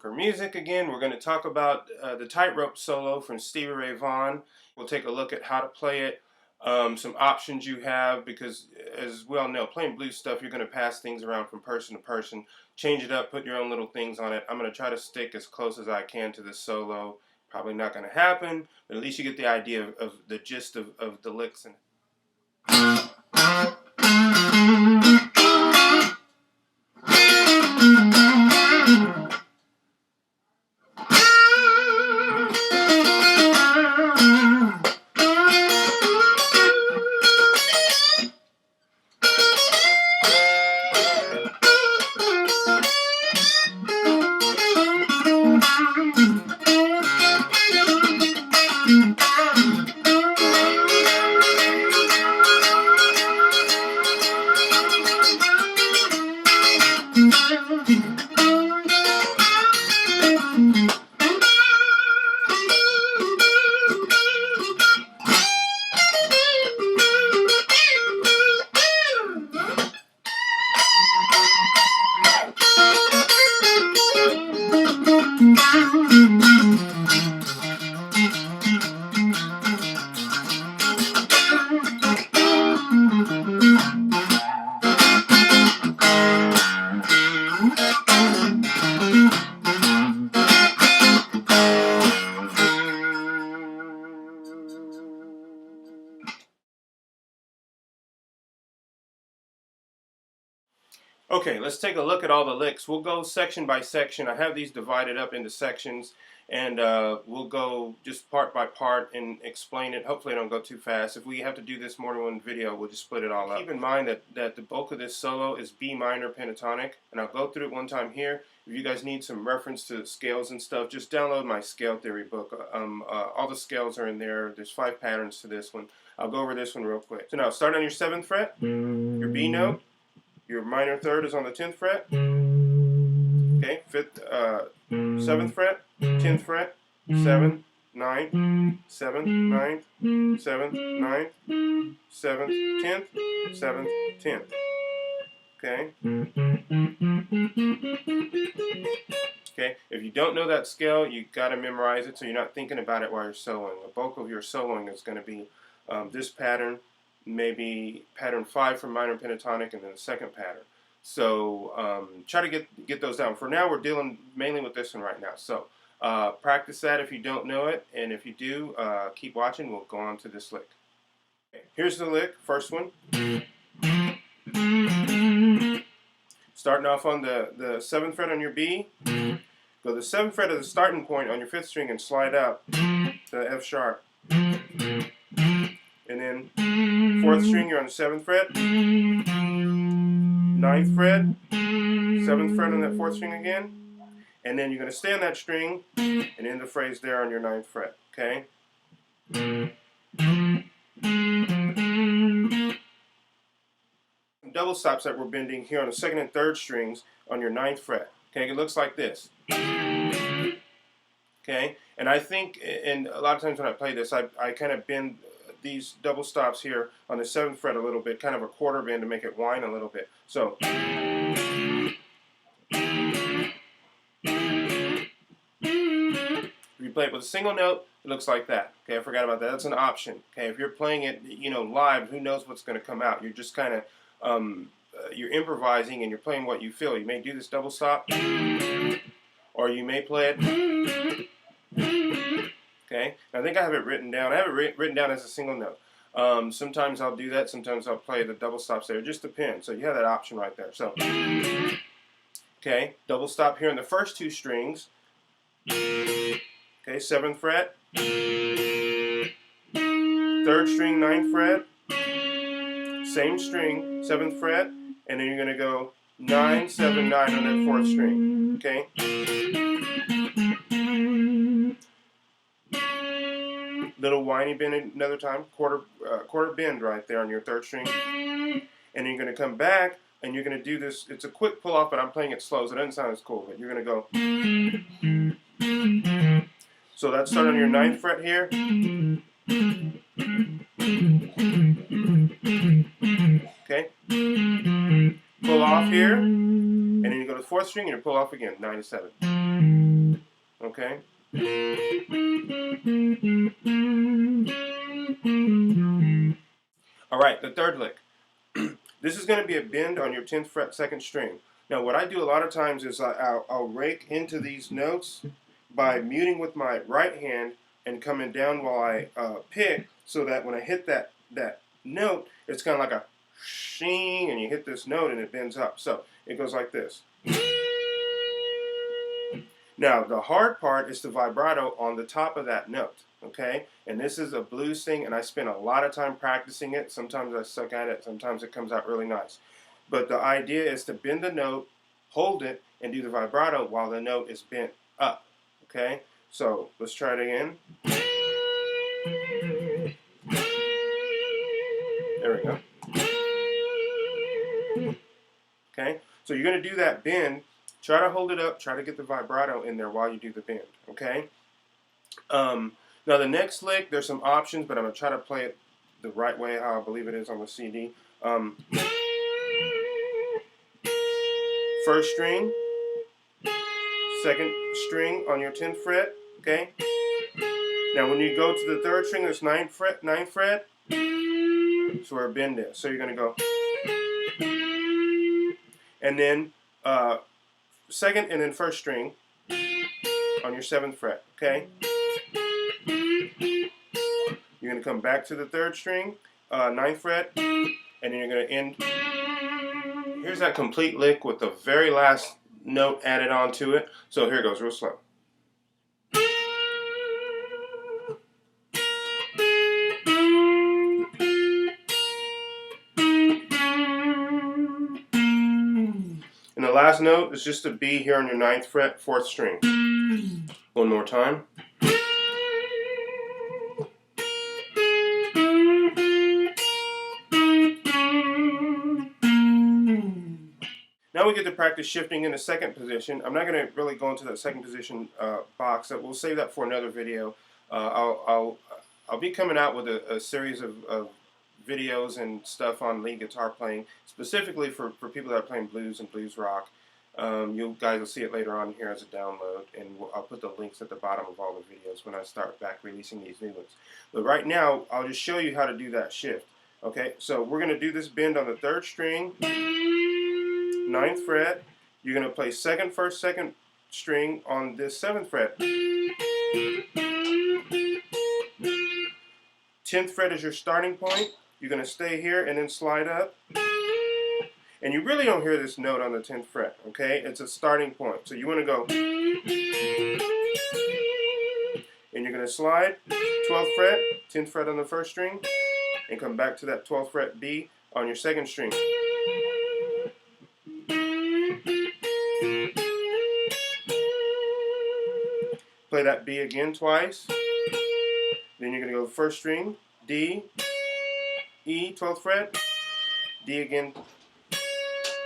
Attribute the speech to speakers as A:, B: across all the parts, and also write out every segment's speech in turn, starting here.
A: Booker Music again. We're going to talk about the Tightrope solo from Stevie Ray Vaughan. We'll take a look at how to play it, some options you have, because as we all know, playing blues stuff, you're going to pass things around from person to person, change it up, put your own little things on it. I'm going to try to stick as close as I can to this solo. Probably not going to happen, but at least you get the idea of the gist of the licks in it. Okay, let's take a look at all the licks. We'll go section by section. I have these divided up into sections, and we'll go just part by part and explain it. Hopefully I don't go too fast. If we have to do this more than one video, we'll just split it all up. Keep in mind that the bulk of this solo is B minor pentatonic, and I'll go through it one time here. If you guys need some reference to scales and stuff, just download my scale theory book. All the scales are in there. There's 5 patterns to this one. I'll go over this one real quick. So now, start on your 7th fret, your B note. Your minor third is on the 10th fret. Okay, 7th fret, 10th fret, 7th, 9th, 7th, 9th, 7th, 9th, 7th, 10th, 7th, 10th. Okay. Okay, if you don't know that scale, you got to memorize it so you're not thinking about it while you're soloing. The bulk of your soloing is going to be this pattern, maybe pattern 5 from minor pentatonic, and then the second pattern. So try to get those down. For now, we're dealing mainly with this one right now. So practice that if you don't know it, and if you do, keep watching. We'll go on to this lick. Okay, here's the lick, first one. Starting off on the 7th fret on your B. Go to the 7th fret as the starting point on your 5th string and slide up to the F sharp. And then 4th string, you're on the 7th fret, 9th fret, 7th fret on that 4th string again, and then you're going to stay on that string and end the phrase there on your 9th fret, okay? Double stops that we're bending here on the 2nd and 3rd strings on your 9th fret, okay? It looks like this. Okay, and I think, and a lot of times when I play this, I kind of bend these double stops here on the 7th fret a little bit, kind of a quarter bend to make it whine a little bit. So, if you play it with a single note, it looks like that. Okay, I forgot about that. That's an option. Okay, if you're playing it, live, who knows what's going to come out? You're just kind of, you're improvising and you're playing what you feel. You may do this double stop, or you may play it. Okay, I think I have it written down. I have it written down as a single note. Sometimes I'll do that. Sometimes I'll play the double stops there. It just depends. So you have that option right there. So, okay, double stop here in the first 2 strings. Okay, 7th fret, 3rd string, 9th fret, same string, 7th fret, and then you're going to go 9, 7, 9 on that 4th string. Okay. Little whiny bend another time, quarter bend right there on your 3rd string, and then you're going to come back and you're going to do this. It's a quick pull off, but I'm playing it slow, so it doesn't sound as cool. But you're going to go. So that's starting on your 9th fret here. Okay, pull off here, and then you go to the 4th string and you pull off again, 9 to 7. Okay? Alright, the third lick. This is going to be a bend on your 10th fret second string. Now what I do a lot of times is I'll rake into these notes by muting with my right hand and coming down while I pick, so that when I hit that note, it's kind of like a shing, and you hit this note and it bends up. So it goes like this. Now the hard part is the vibrato on the top of that note, okay? And this is a blues thing, and I spend a lot of time practicing it. Sometimes I suck at it, sometimes it comes out really nice. But the idea is to bend the note, hold it, and do the vibrato while the note is bent up, okay? So let's try it again. There we go. Okay, so you're going to do that bend. Try to hold it up. Try to get the vibrato in there while you do the bend. Okay. Now the next lick, there's some options, but I'm going to try to play it the right way, how I believe it is on the CD. First string, second string on your 10th fret. Okay. Now when you go to the third string, there's 9th fret. That's where a bend is. So you're going to go. And then second and then first string on your 7th fret, okay? You're going to come back to the third string, 9th fret, and then you're going to end. Here's that complete lick with the very last note added onto it. So here it goes, real slow. And the last note is just a B here on your 9th fret, 4th string. One more time. Now we get to practice shifting in the second position. I'm not going to really go into that second position box. We'll save that for another video. I'll be coming out with a series of videos and stuff on lead guitar playing, specifically for people that are playing blues and blues rock. You guys will see it later on here as a download, and I'll put the links at the bottom of all the videos when I start back releasing these new ones. But right now, I'll just show you how to do that shift. Okay, so we're going to do this bend on the 3rd string, 9th fret. You're going to play second, first, second string on this 7th fret. 10th fret is your starting point. You're going to stay here and then slide up. And you really don't hear this note on the 10th fret, okay? It's a starting point. So you want to go, and you're going to slide, 12th fret, 10th fret on the 1st string, and come back to that 12th fret B on your 2nd string. Play that B again twice. Then you're going to go 1st string, D, E, 12th fret, D again,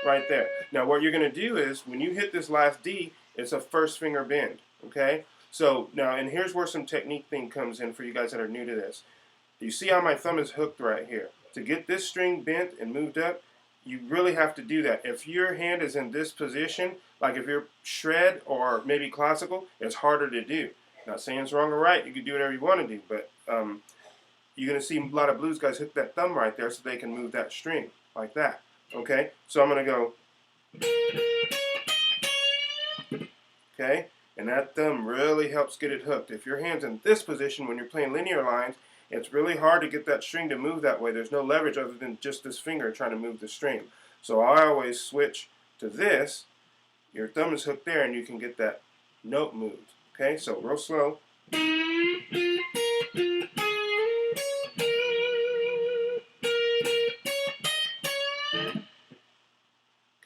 A: right there. Now what you're going to do is, when you hit this last D, it's a 1st finger bend, okay? So now, and here's where some technique thing comes in for you guys that are new to this. You see how my thumb is hooked right here? To get this string bent and moved up, you really have to do that. If your hand is in this position, like if you're shred or maybe classical, it's harder to do. Not saying it's wrong or right, you can do whatever you want to do, but you're going to see a lot of blues guys hook that thumb right there so they can move that string like that. Okay, so I'm going to go, okay, and that thumb really helps get it hooked. If your hand's in this position when you're playing linear lines, it's really hard to get that string to move that way. There's no leverage other than just this finger trying to move the string. So I always switch to this. Your thumb is hooked there and you can get that note moved. Okay, so real slow.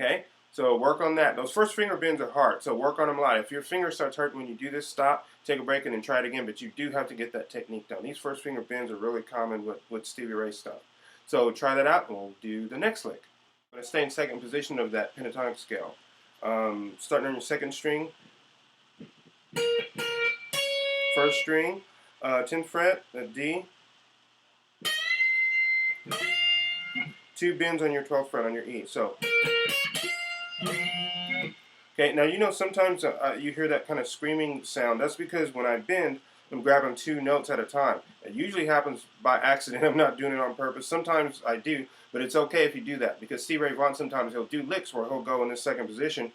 A: Okay, so work on that. Those first finger bends are hard, so work on them a lot. If your finger starts hurting when you do this, stop, take a break, and then try it again. But you do have to get that technique down. These first finger bends are really common with Stevie Ray stuff. So try that out, and we'll do the next lick. I'm going to stay in second position of that pentatonic scale. Starting on your 2nd string, 1st string, 10th fret, a D, 2 bends on your 12th fret on your E. So, okay, Okay, now you know sometimes you hear that kind of screaming sound. That's because when I bend, I'm grabbing two notes at a time. It usually happens by accident. I'm not doing it on purpose. Sometimes I do, but it's okay if you do that because Stevie Ray Vaughan sometimes he'll do licks where he'll go in this second position.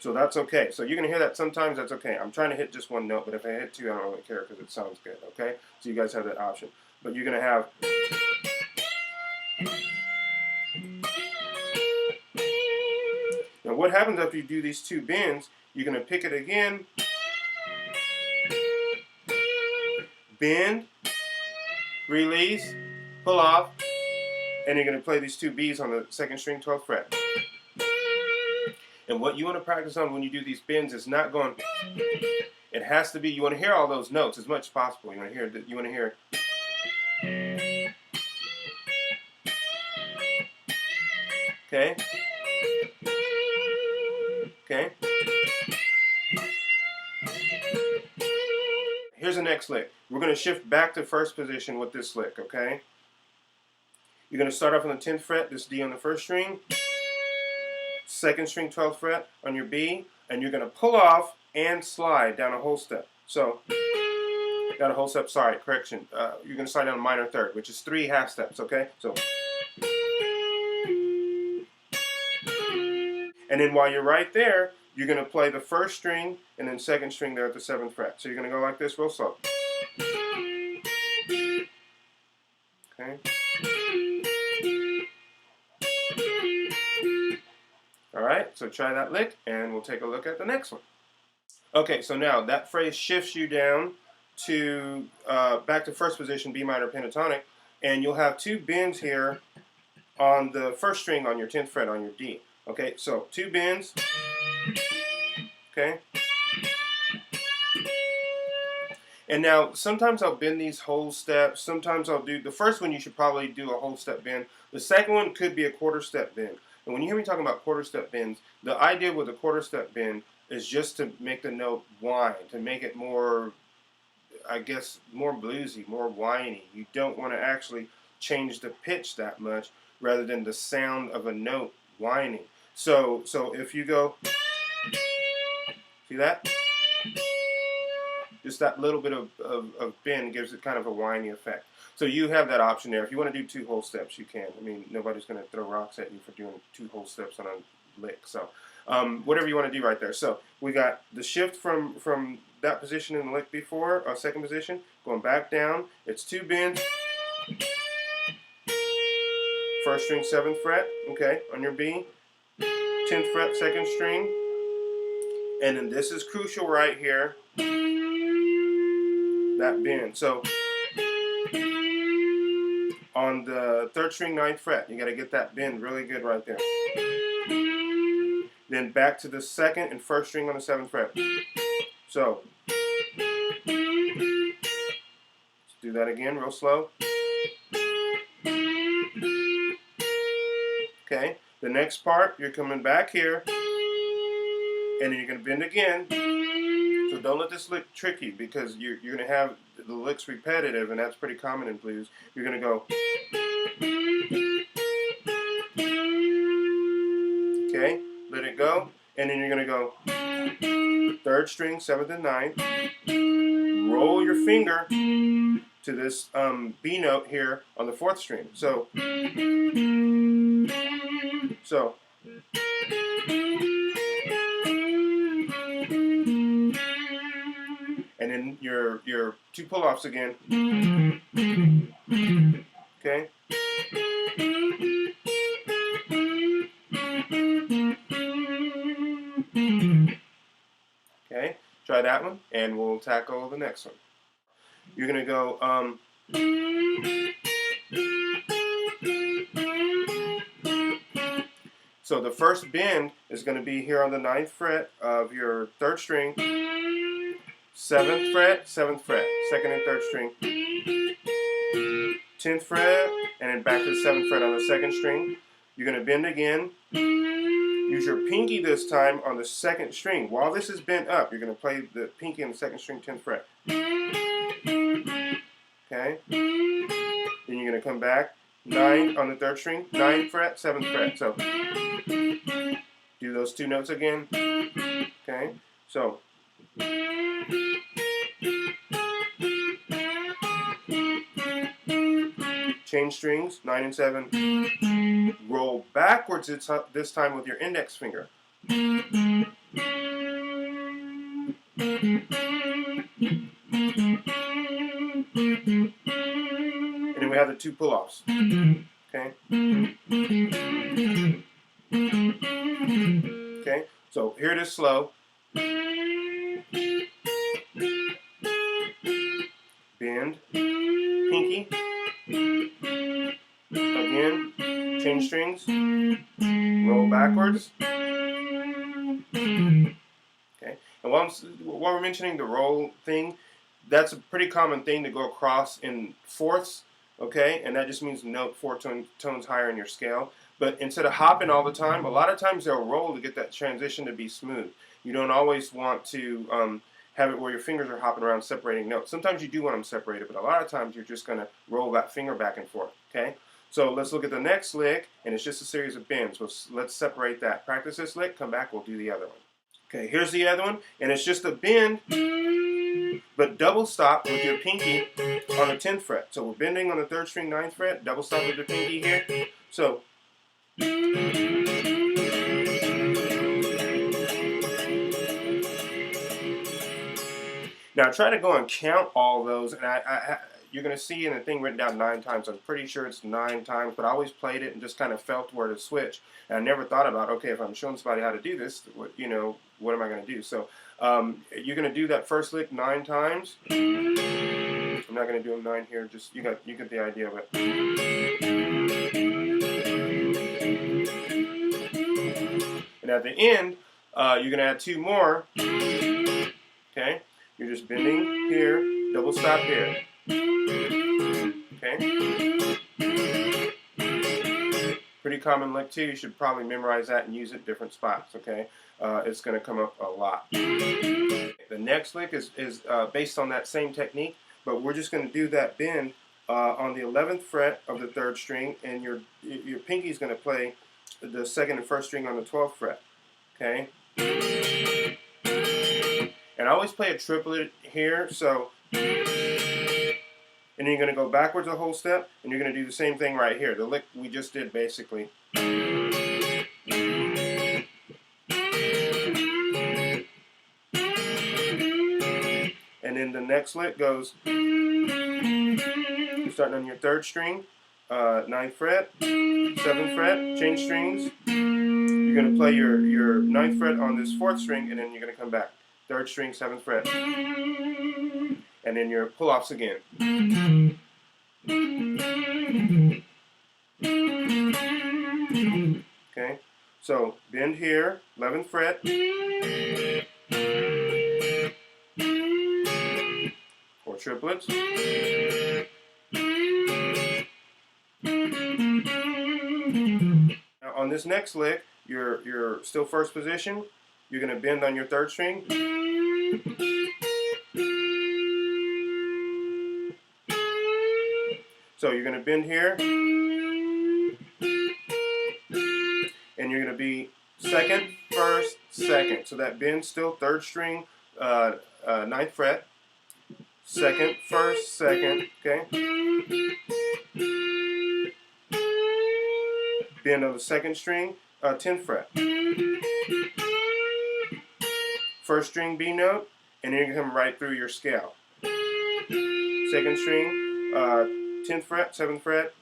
A: So that's okay. So you're going to hear that sometimes. That's okay. I'm trying to hit just one note, but if I hit two, I don't really care because it sounds good. Okay? So you guys have that option. But you're going to have. Now what happens after you do these two bends, you're going to pick it again, bend, release, pull off, and you're going to play these two B's on the second string 12th fret. And what you want to practice on when you do these bends is not going. It has to be. You want to hear all those notes as much as possible. You want to hear. You want to hear. Okay. Okay. Here's the next lick. We're going to shift back to first position with this lick. Okay. You're going to start off on the 10th fret. This D on the first string. Second string 12th fret on your B, and you're going to pull off and slide down a whole step. So, down a whole step, sorry, correction. You're going to slide down a minor third, which is 3 half steps, okay? So, and then while you're right there, you're going to play the first string and then second string there at the 7th fret. So you're going to go like this real slow. Okay? Alright, so try that lick, and we'll take a look at the next one. Okay, so now that phrase shifts you down to back to first position, B minor pentatonic, and you'll have two bends here on the first string on your 10th fret on your D. Okay, so two bends, okay? And now sometimes I'll bend these whole steps, sometimes I'll do, the first one you should probably do a whole step bend, the second one could be a quarter step bend. And when you hear me talking about quarter step bends, the idea with a quarter step bend is just to make the note whine, to make it more, I guess, more bluesy, more whiny. You don't want to actually change the pitch that much rather than the sound of a note whining. So if you go, see that? Just that little bit of bend gives it kind of a whiny effect. So you have that option there. If you want to do two whole steps, you can. I mean, nobody's going to throw rocks at you for doing two whole steps on a lick. So whatever you want to do right there. So we got the shift from that position in the lick before, second position, going back down. It's two bends. First string, 7th fret, okay, on your B. 10th fret, second string. And then this is crucial right here. That bend. So on the 3rd string, 9th fret, you got to get that bend really good right there. Then back to the 2nd and 1st string on the 7th fret. So let's do that again real slow. Okay, the next part, you're coming back here, and then you're going to bend again. So don't let this lick trick you, because you're going to have the licks repetitive, and that's pretty common in blues. You're going to go. Okay, let it go, and then you're going to go 3rd string, 7th and 9th. Roll your finger to this B note here on the 4th string. So. And then your two pull-offs again. Okay. Okay. Try that one, and we'll tackle the next one. You're gonna go. So the first bend is going to be here on the 9th fret of your 3rd string, 7th fret, 7th fret, 2nd and 3rd string, 10th fret, and then back to the 7th fret on the 2nd string. You're going to bend again. Use your pinky this time on the 2nd string. While this is bent up, you're going to play the pinky on the 2nd string, 10th fret. Okay? Then you're going to come back 9 on the 3rd string, 9th fret, 7th fret. So do those 2 notes again. Okay, so change strings, 9 and 7. Roll backwards this time with your index finger. And then we have the 2 pull-offs. Okay. Okay, so here it is slow. Bend, pinky, again, change strings, roll backwards. Okay, and while we're mentioning the roll thing, that's a pretty common thing to go across in fourths, okay, and that just means note 4 tones higher in your scale. But instead of hopping all the time, a lot of times they'll roll to get that transition to be smooth. You don't always want to have it where your fingers are hopping around separating notes. Sometimes you do want them separated, but a lot of times you're just going to roll that finger back and forth, okay? So let's look at the next lick, and it's just a series of bends. Let's separate that. Practice this lick, come back, we'll do the other one. Okay, here's the other one, and it's just a bend, but double stop with your pinky on the 10th fret. So we're bending on the 3rd string, 9th fret, double stop with the pinky here. So now try to go and count all those, and you're going to see in the thing written down 9 times. I'm pretty sure it's 9 times, but I always played it and just kind of felt where to switch. And I never thought about, okay, if I'm showing somebody how to do this, what am I going to do? So you're going to do that first lick 9 times. I'm not going to do them 9 here. Just you get the idea of it. And at the end, you're going to add 2 more. Okay, you're just bending here, double stop here. Okay. Pretty common lick too. You should probably memorize that and use it in different spots. Okay, it's going to come up a lot. The next lick is based on that same technique, but we're just going to do that bend on the 11th fret of the 3rd string, and your pinky is going to play the 2nd and 1st string on the 12th fret. Okay. And I always play a triplet here, so. And then you're going to go backwards a whole step, and you're going to do the same thing right here. The lick we just did, basically. And then the next lick goes, starting on your 3rd string, 9th fret, 7th fret, change strings. You're going to play your 9th fret on this 4th string, and then you're going to come back. 3rd string, 7th fret. And then your pull-offs again. Okay, so bend here, 11th fret. For triplets. Now on this next lick, you're still first position. You're going to bend on your 3rd string. So you're going to bend here, and you're going to be 2nd, 1st, 2nd. So that bend still 3rd string, 9th fret, 2nd, 1st, 2nd. Okay. Bend on the 2nd string, 10th fret. 1st string B note, and then you come right through your scale. 2nd string, 10th fret, 7th fret.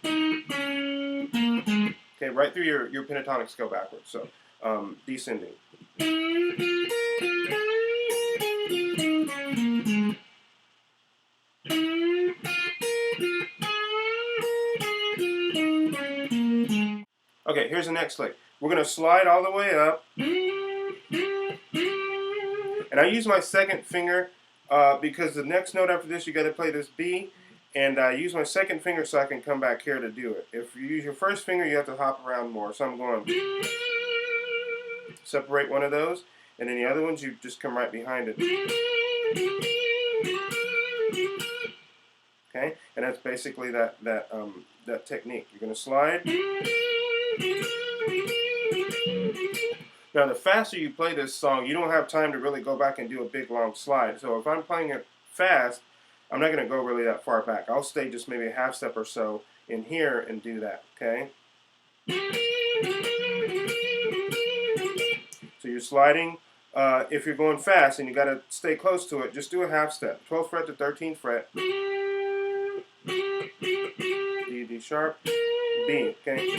A: Okay, right through your pentatonic scale backwards. So descending. Okay, here's the next lick. We're going to slide all the way up. And I use my 2nd finger because the next note after this, you got to play this B. And I use my 2nd finger so I can come back here to do it. If you use your 1st finger, you have to hop around more. So I'm going to separate one of those. And then the other ones, you just come right behind it. Okay? and that's basically that technique. You're going to slide. Now, the faster you play this song, you don't have time to really go back and do a big long slide. So if I'm playing it fast, I'm not going to go really that far back. I'll stay just maybe a half step or so in here and do that, okay? So you're sliding. If you're going fast and you got to stay close to it, just do a half step. 12th fret to 13th fret. D sharp, B, okay?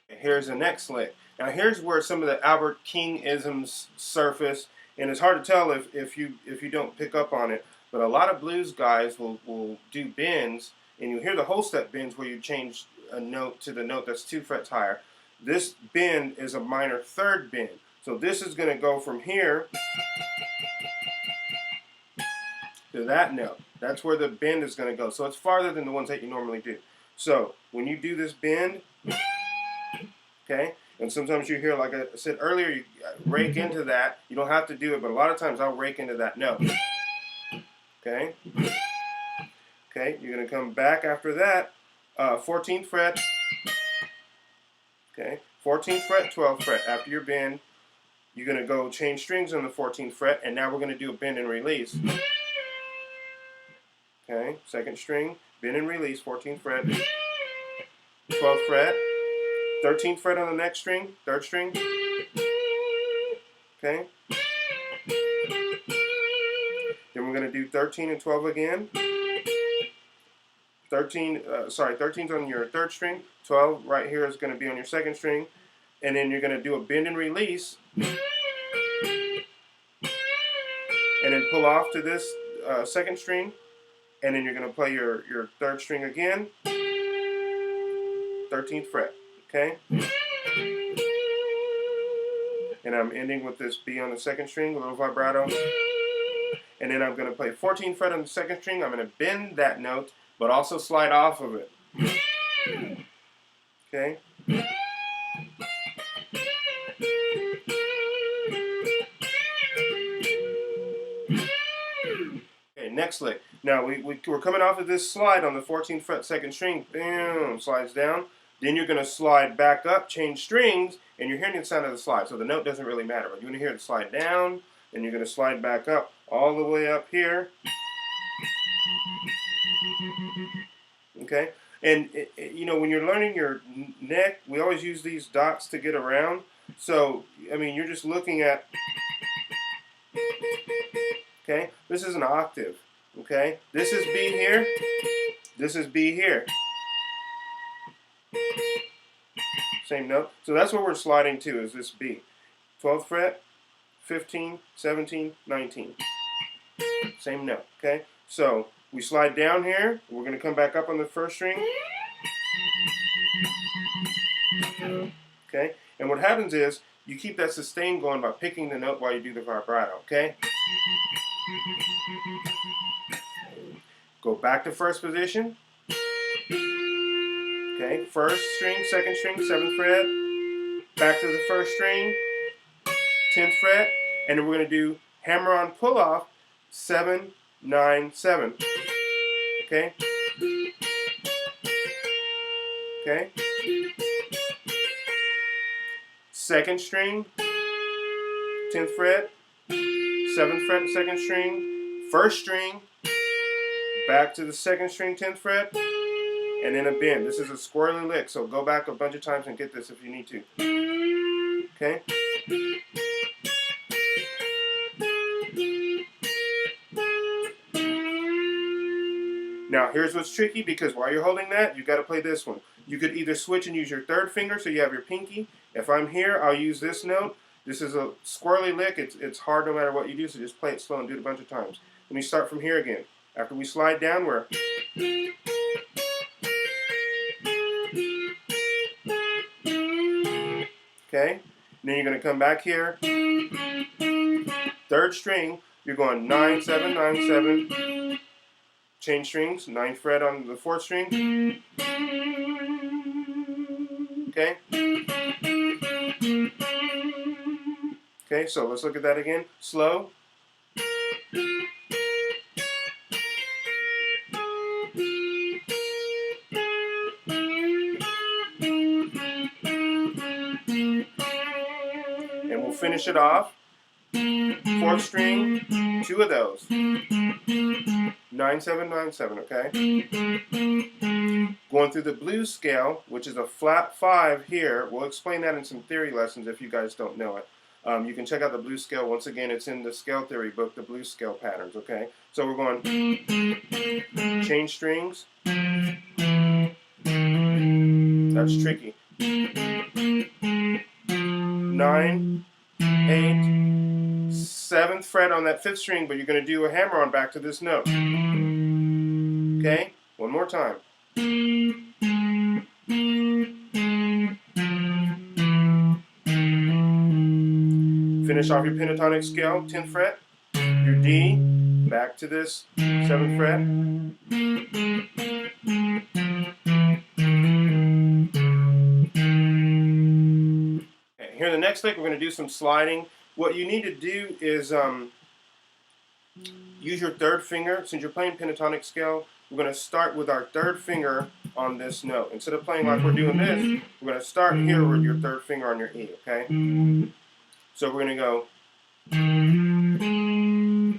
A: Here's the next lick. Now here's where some of the Albert King isms surface, and it's hard to tell if you don't pick up on it. But a lot of blues guys will do bends, and you hear the whole step bends where you change a note to the note that's 2 frets higher. This bend is a minor third bend. So this is going to go from here to that note. That's where the bend is going to go. So it's farther than the ones that you normally do. So when you do this bend, okay, and sometimes you hear, like I said earlier, you rake into that. You don't have to do it, but a lot of times I'll rake into that note. Okay? Okay, you're going to come back after that, 14th fret. Okay, 14th fret, 12th fret. After your bend, you're going to go change strings on the 14th fret, and now we're going to do a bend and release. Okay, second string, bend and release, 14th fret, 12th fret, 13th fret on the next string, third string. Okay. Then we're going to do 13 and 12 again. 13's on your third string. 12 right here is going to be on your second string. And then you're going to do a bend and release. And then pull off to this second string. And then you're going to play your third string again. 13th fret. Okay? And I'm ending with this B on the second string, a little vibrato. And then I'm going to play 14th fret on the second string. I'm going to bend that note, but also slide off of it. Okay? Okay, next lick. Now we're coming off of this slide on the 14th fret second string. Bam, slides down. Then you're going to slide back up, change strings, and you're hearing the sound of the slide. So the note doesn't really matter. But you're going to hear the slide down, and you're going to slide back up all the way up here. Okay? And, you know, when you're learning your neck, we always use these dots to get around. So, I mean, you're just looking at, okay? This is an octave, okay? This is B here. This is B here. Same note. So that's what we're sliding to, is this B. 12th fret, 15, 17, 19. Same note, okay? So we slide down here. We're going to come back up on the first string. Okay? And what happens is you keep that sustain going by picking the note while you do the vibrato, okay? Go back to first position. Okay, first string, second string, 7th fret, back to the first string, 10th fret, and then we're going to do hammer on pull off, 7, 9, 7. Okay? Okay? Second string, 10th fret, 7th fret, second string, first string, back to the second string, 10th fret, and then a bend. This is a squirrely lick, so go back a bunch of times and get this if you need to. Okay? Now, here's what's tricky, because while you're holding that, you've got to play this one. You could either switch and use your third finger, so you have your pinky. If I'm here, I'll use this note. This is a squirrely lick. It's hard no matter what you do, so just play it slow and do it a bunch of times. Let me start from here again. After we slide down, we're... Okay? And then you're going to come back here. Third string, you're going 9, 7, 9, 7. Change strings, 9th fret on the 4th string. Okay? Okay, so let's look at that again. Slow. finish it off. Fourth string, 2 of those. 9, 7, 9, 7, okay? Going through the blues scale, which is a flat 5 here. We'll explain that in some theory lessons if you guys don't know it. You can check out the blues scale. Once again, it's in the scale theory book, the blues scale patterns, okay? So we're going change strings. That's tricky. 9, 8, 7th fret on that 5th string, but you're going to do a hammer-on back to this note. Okay? One more time. Finish off your pentatonic scale, 10th fret, your D, back to this 7th fret. Okay, here in the next lick, we're going to do some sliding. What you need to do is use your 3rd finger. Since you're playing pentatonic scale, we're going to start with our 3rd finger on this note. Instead of playing like we're doing this, we're going to start here with your 3rd finger on your E, okay? So we're going to go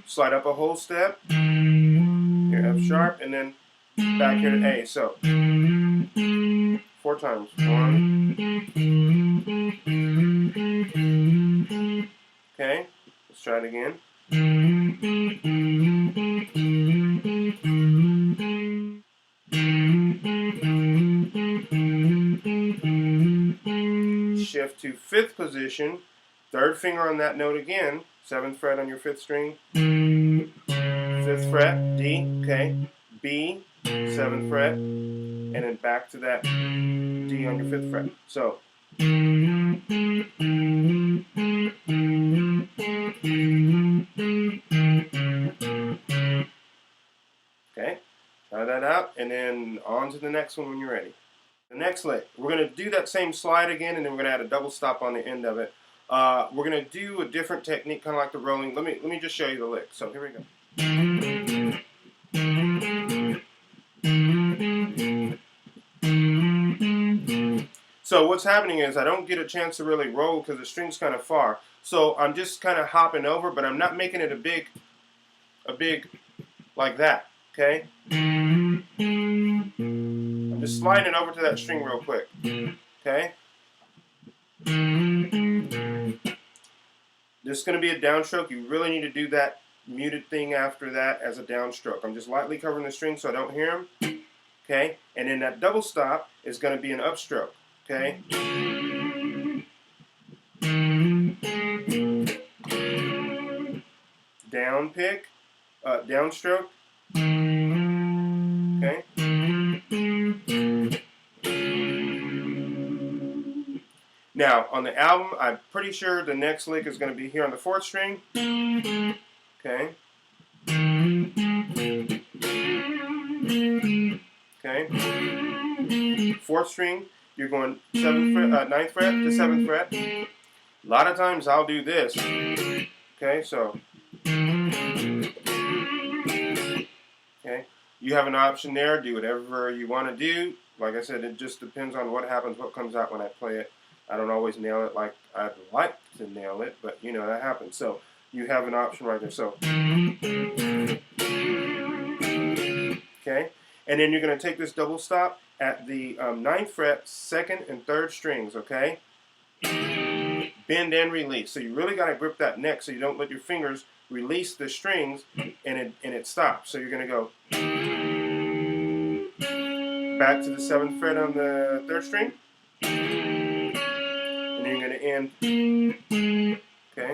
A: slide up a whole step, here F sharp, and then back here to A. So 4 times. 1. Okay, let's try it again. Shift to 5th position, 3rd finger on that note again, 7th fret on your 5th string, 5th fret, D, okay, B, 7th fret, and then back to that D on your 5th fret. So, okay, try that out, and then on to the next one when you're ready. The next lick, we're going to do that same slide again, and then we're going to add a double stop on the end of it. We're going to do a different technique, kind of like the rolling. Let me just show you the lick. So here we go. So what's happening is I don't get a chance to really roll because the string's kind of far. So I'm just kind of hopping over, but I'm not making it a big like that. Okay. I'm just sliding it over to that string real quick. Okay. This is going to be a downstroke. You really need to do that muted thing after that as a downstroke. I'm just lightly covering the string so I don't hear them. Okay. And then that double stop is going to be an upstroke. Okay. Down pick, downstroke. Okay. Now on the album, I'm pretty sure the next lick is going to be here on the 4th string. Okay. Okay. 4th string. You're going 7th fret, 9th fret to 7th fret. A lot of times I'll do this. Okay, so. Okay, you have an option there. Do whatever you want to do. Like I said, it just depends on what happens, what comes out when I play it. I don't always nail it like I'd like to nail it, but you know, that happens. So you have an option right there. So. Okay, and then you're going to take this double stop at the 9th fret, 2nd and 3rd strings, okay? Bend and release. So you really got to grip that neck so you don't let your fingers release the strings and it stops. So you're going to go back to the 7th fret on the 3rd string. And then you're going to end, okay?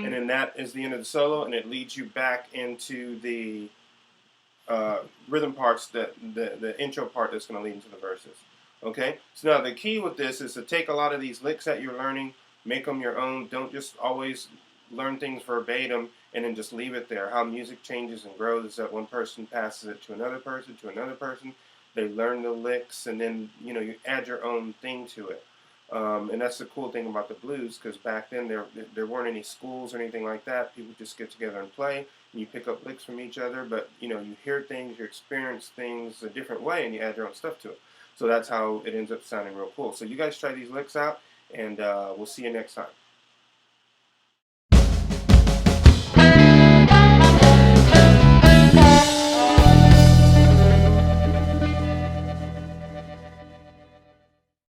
A: And then that is the end of the solo, and it leads you back into the rhythm parts, the intro part that's going to lead into the verses. Okay, so now the key with this is to take a lot of these licks that you're learning, make them your own. Don't just always learn things verbatim and then just leave it there. How music changes and grows is that one person passes it to another person, they learn the licks, and then you add your own thing to it. And that's the cool thing about the blues, because back then there weren't any schools or anything like that. People just get together and play, and you pick up licks from each other, but you hear things, you experience things a different way, and you add your own stuff to it. So that's how it ends up sounding real cool. So you guys try these licks out, and we'll see you next time.